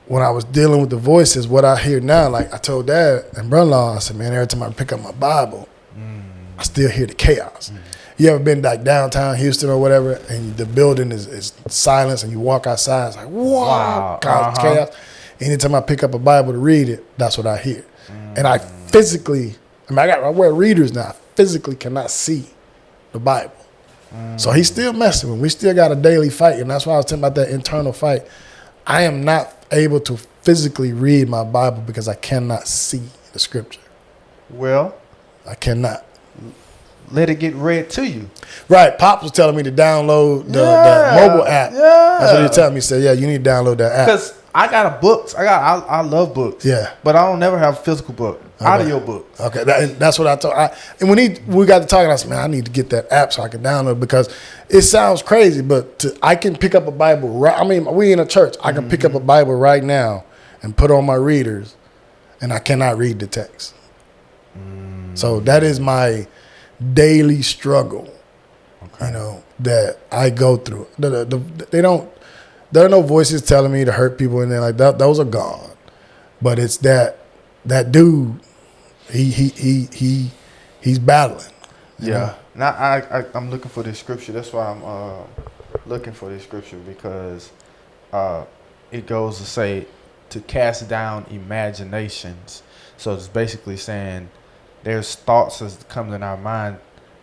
when I was dealing with the voices, what I hear now, like I told Dad and brother-in-law, I said, man, every time I pick up my Bible, I still hear the chaos. You ever been like downtown Houston or whatever, and the building is silence, and you walk outside, it's like, wow. Chaos. Anytime I pick up a Bible to read it, that's what I hear. And I physically, I wear readers now, I physically cannot see the Bible. So he's still messing with me. We still got a daily fight, and that's why I was talking about that internal fight. I am not able to physically read my Bible because I cannot see the scripture. Well, I cannot. Let it get read to you. Right. Pops was telling me to download the mobile app. Yeah. That's what he was telling me. He said, yeah, you need to download that app. Because I got a books. I love books. Yeah. But I don't never have a physical book. Okay. Audio books. Okay. That's what I told. And when we got to talking, I said, man, I need to get that app so I can download it, because it sounds crazy, but I can pick up a Bible. We in a church. I can pick up a Bible right now and put on my readers, and I cannot read the text. So that is my daily struggle, you know, that I go through. There are no voices telling me to hurt people and then like that. Those are gone. But it's that dude. He's battling. Yeah. Now I'm looking for this scripture. That's why I'm looking for this scripture, because it goes to say to cast down imaginations. So it's basically saying there's thoughts that come in our mind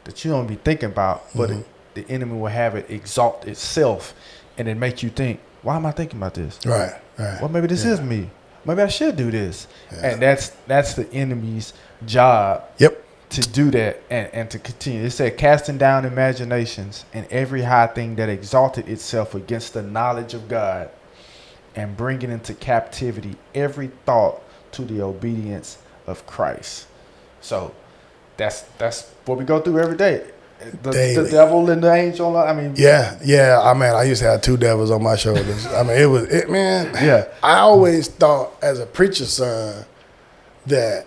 that you don't be thinking about, but the enemy will have it exalt itself, and it make you think, why am I thinking about this? Right. Well, maybe this is me. Maybe I should do this. Yeah. And that's the enemy's job. Yep. To do that and to continue. It said, casting down imaginations and every high thing that exalted itself against the knowledge of God, and bringing into captivity every thought to the obedience of Christ. So that's what we go through every day. The devil and the angel. I mean, I used to have two devils on my shoulders. I mean, man. Yeah. I always thought as a preacher's son that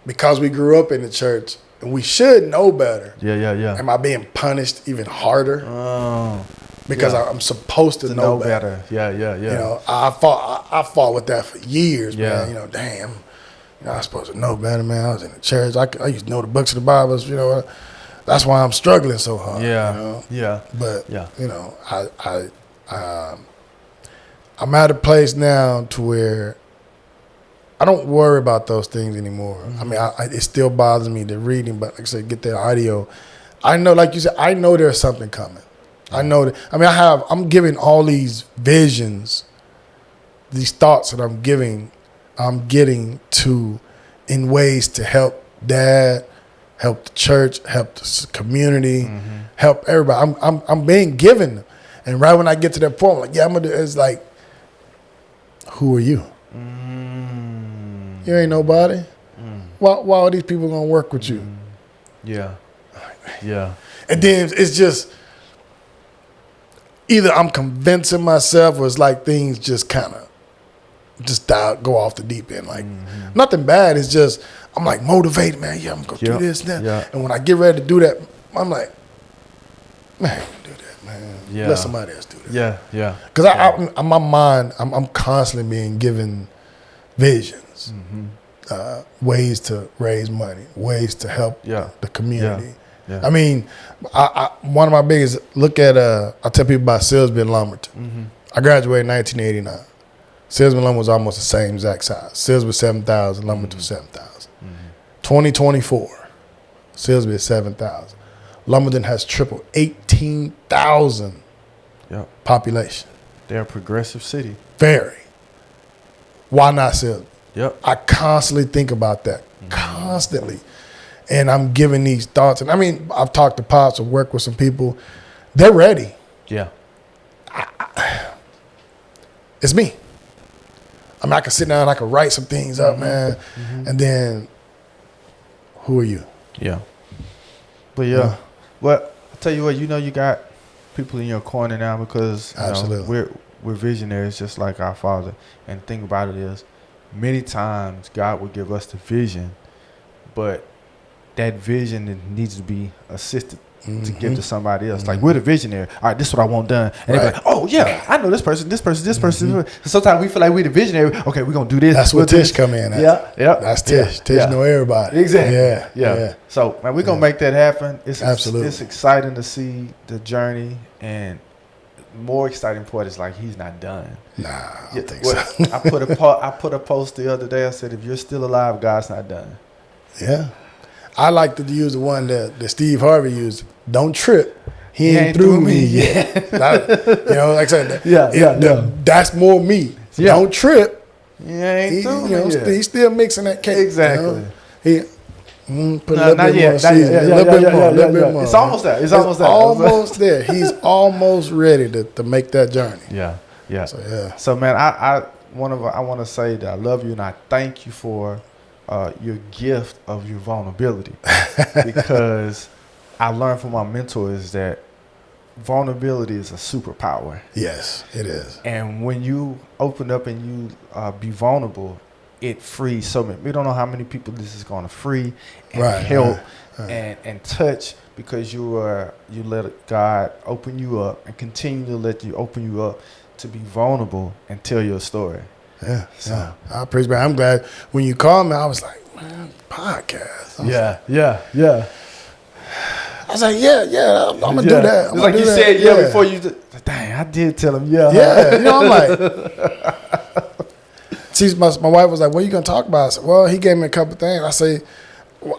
because we grew up in the church and we should know better. Yeah. Am I being punished even harder? Because I'm supposed to know better. Yeah. You know, I fought with that for years, man. You know, damn. You know, I was supposed to know better, man. I was in the church. I used to know the books of the Bible. You know, that's why I'm struggling so hard. Yeah. You know? Yeah. But you know, I'm at a place now to where I don't worry about those things anymore. I mean, it still bothers me, the reading, but like I said, get the audio. I know, like you said, I know there's something coming. I know that. I mean, I'm giving all these visions, these thoughts that I'm getting to in ways to help dad, help the church, help the community, help everybody. I'm being given them. And right when I get to that point, I'm like, yeah, I'm gonna do. It's like, who are you? You ain't nobody. Why are these people gonna work with you? Yeah. And then it's just either I'm convincing myself, or it's like things just kind of just go off the deep end. Like nothing bad. It's just I'm like motivated, man. Yeah, I'm gonna do this now. Yeah. And when I get ready to do that, I'm like, man, I can do that, man. Yeah. Let somebody else do that. Yeah. Because in my mind, I'm constantly being given visions, ways to raise money, ways to help the community. Yeah. I mean, I one of my biggest look at I tell people about Silsby and Lumberton. I graduated in 1989. Silsby and Lumberton was almost the same exact size. Silsby was 7,000, Lumberton was 7,000. 2024, Silsby is 7,000. Lumberton has tripled, 18,000 population. They're a progressive city. Very. Why not Silsby? Yep. I constantly think about that. Constantly. And I'm giving these thoughts. And I mean, I've talked to Pops and worked with some people. They're ready. Yeah. It's me. I mean, I can sit down, I can write some things up, man. And then, who are you? Yeah. But well, I'll tell you what, you got people in your corner now because we're visionaries just like our Father. And the thing about it is, many times God will give us the vision, but that vision needs to be assisted to give to somebody else. Like, we're the visionary. All right, this is what I want done. And they're like, oh, yeah, I know this person. So sometimes we feel like we're the visionary. Okay, we're going to do this. That's where Tish come in at. Yeah. That's Tish. Tish know everybody. Exactly. Yeah. So, man, we're going to make that happen. Absolutely. It's exciting to see the journey, and more exciting part is like he's not done. Nah, I don't think so. I put a post the other day. I said, if you're still alive, God's not done. Yeah. I like to use the one that Steve Harvey used. Don't trip. He ain't through me yet. Like I said, that's more me. Yeah. Don't trip. He ain't through me yet. He's still mixing that cake. Exactly. He put a little bit more seasoning. A little bit more. It's almost there. It's almost there. He's almost ready to make that journey. Yeah. So man, I want to say that I love you and I thank you for your gift of your vulnerability, because I learned from my mentors that vulnerability is a superpower. Yes, it is. And when you open up and you be vulnerable, it frees so many. We don't know how many people this is going to free and help and touch, because you let God open you up and continue to let you open you up to be vulnerable and tell your story. Yeah. I appreciate it. I'm glad when you called me, I was like, man, podcast. Yeah. I was like, I'm going to do that. It's like you said before you dang, I did tell him Yeah. I'm like, see, my wife was like, what are you going to talk about? I said, well, he gave me a couple things. I say,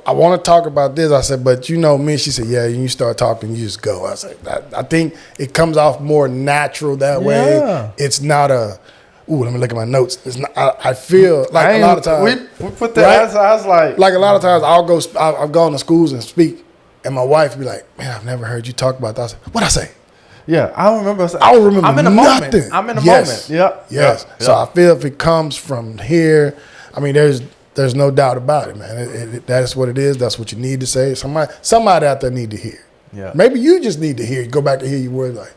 I want to talk about this. I said, but you know me. She said, yeah, you start talking, you just go. I said, I think it comes off more natural that way. It's not let me look at my notes. It's not, I feel like a lot of times. We put that, I was like a lot of times I've gone to schools and speak, and my wife be like, man, I've never heard you talk about that. I said, what'd I say? Yeah, I don't remember. I'm in the moment. I'm in the moment. Yes. So I feel if it comes from here, I mean, there's no doubt about it, man. That's what it is. That's what you need to say. Somebody out there need to hear. Yeah. Maybe you just need to hear. Go back and hear your words. Like,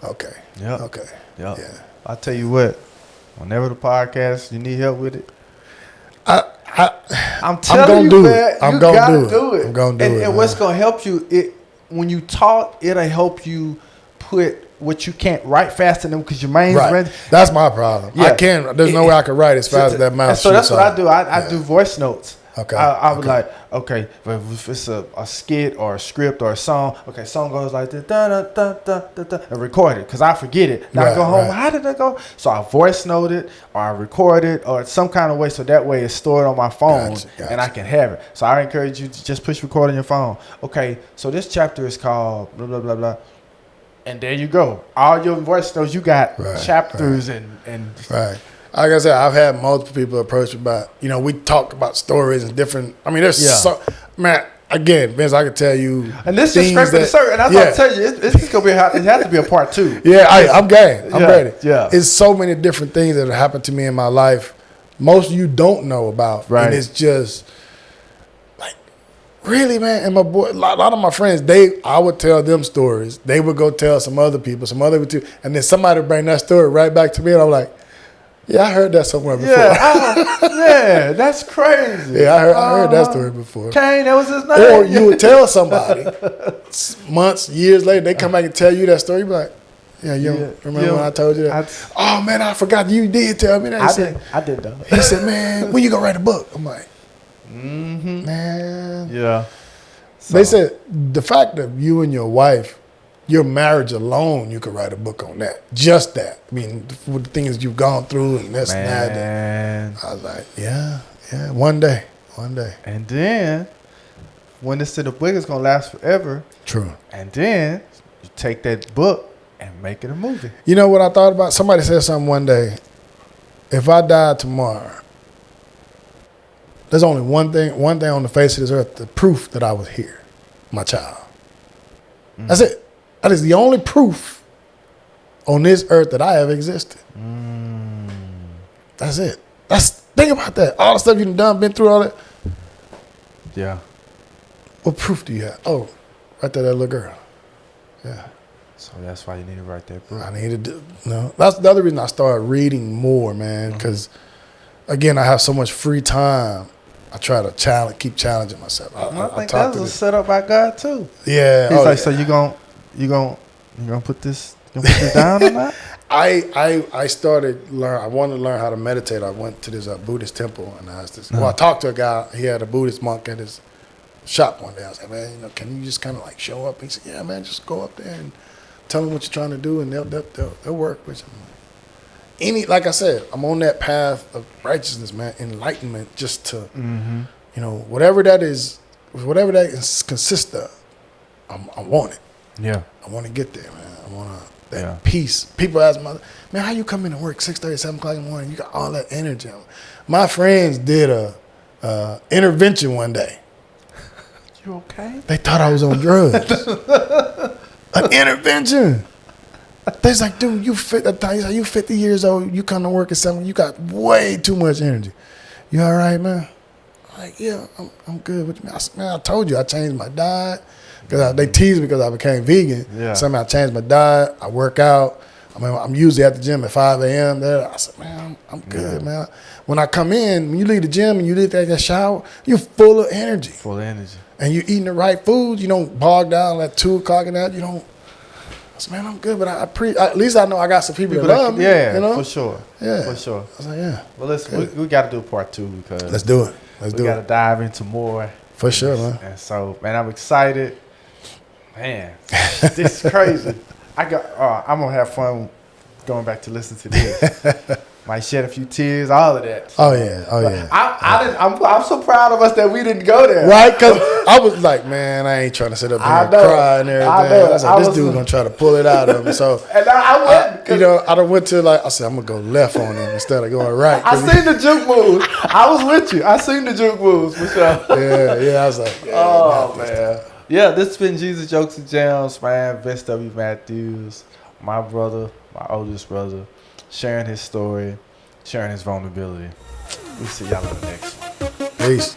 okay. Yeah. Okay. Yeah. I'll tell you what. Whenever the podcast, you need help with it. I'm telling you, man, you gotta do it. I'm gonna do it. And what's gonna help you? When you talk, it'll help you put what you can't write fast enough because your mind's ready. That's my problem. Yeah. I can't. There's no way I can write as fast as that mouth. So that's what I do. I do voice notes. Okay. I would like, okay, if it's a skit or a script or a song, okay, song goes like this, and record it because I forget it. Now I go home, how did that go? So I voice note it or I record it or some kind of way so that way it's stored on my phone and I can have it. So I encourage you to just push record on your phone. Okay, so this chapter is called blah, blah, blah, blah. And there you go. All your voice notes, you got chapters and Right. Like I said, I've had multiple people approach me about, we talk about stories and different, there's man, again, Vince, I could tell you. And this is scraping the surface. And I was about to tell you, it's just going to be, it has to be a part 2. Yeah, I'm game. I'm ready. Yeah. It's so many different things that have happened to me in my life. Most of you don't know about. Right. And it's just like, really, man. And my boy, a lot of my friends, I would tell them stories. They would go tell some other people, and then somebody would bring that story right back to me. And I'm like, yeah, I heard that somewhere before. Yeah, that's crazy. Yeah, I heard that story before. Cain, that was his name. Or you would tell somebody months, years later, they come back and tell you that story. You be like, remember when I told you that? Oh, man, I forgot you did tell me that. I did though. He said, man, when you gonna write a book? I'm like, man. Yeah. They said the fact that you and your wife, your marriage alone, you could write a book on that. Just that. With the things you've gone through and this and that. And I was like, yeah, one day. And then, when this book is going to last forever. True. And then, you take that book and make it a movie. You know what I thought about? Somebody said something one day. If I died tomorrow, there's only one thing on the face of this earth, the proof that I was here, my child. That's it. That is the only proof on this earth that I ever existed. That's it. Think about that. All the stuff you've done, been through all that. Yeah. What proof do you have? Oh, right there, that little girl. Yeah. So that's why you need to write that book. I needed to. No, that's the other reason I started reading more, man. Because again, I have so much free time. I try to keep challenging myself. I think that was a setup by God too. Yeah. He's like, so you gonna put this down or not? I started I wanted to learn how to meditate. I went to this Buddhist temple and I asked this. Well, I talked to a guy. He had a Buddhist monk at his shop one day. I was like, man, can you just kind of like show up? He said, yeah, man, just go up there and tell them what you're trying to do, and they'll work with you. Like I said, I'm on that path of righteousness, man, enlightenment, just to, whatever that consists of, I want it. Yeah. I want to get there, man. I want that peace. People ask me, man, how you come into work 6:30, 7 o'clock in the morning? You got all that energy. My friends did a intervention one day. You okay? They thought I was on drugs. An intervention. They was like, dude, you 50 years old. You come to work at 7. You got way too much energy. You all right, man? I'm like, yeah, I'm good. What you mean? I said, man, I told you I changed my diet. Because they teased me because I became vegan. Yeah. Somehow I changed my diet. I work out. I'm usually at the gym at 5 a.m. There. I said, man, I'm good, man. When I come in, when you leave the gym and you leave that shower, you're full of energy. And you're eating the right foods. You don't bog down at 2 o'clock and that. You don't. I said, man, I'm good, but at least I know I got some people that love me. Yeah, for sure. Yeah. For sure. I was like, yeah. Well, listen, we got to do part 2 because. Let's do it. We got to dive into more. For sure, man. And so, man, I'm excited. Man, this is crazy. I'm going to have fun going back to listen to this. Might shed a few tears, all of that. Oh, yeah. I'm so proud of us that we didn't go there. Right? Because I was like, man, I ain't trying to sit up here and cry and everything. I was like, this dude going to try to pull it out of me. So, and I went. I done went to I said, I'm going to go left on him instead of going right. I seen the juke moves. I was with you. I seen the juke moves, for sure. Yeah. I was like, man. Yeah, this has been Jesus Jokes and Jams, man. Vince W. Matthews, my brother, my oldest brother, sharing his story, sharing his vulnerability. We'll see y'all in the next one. Peace.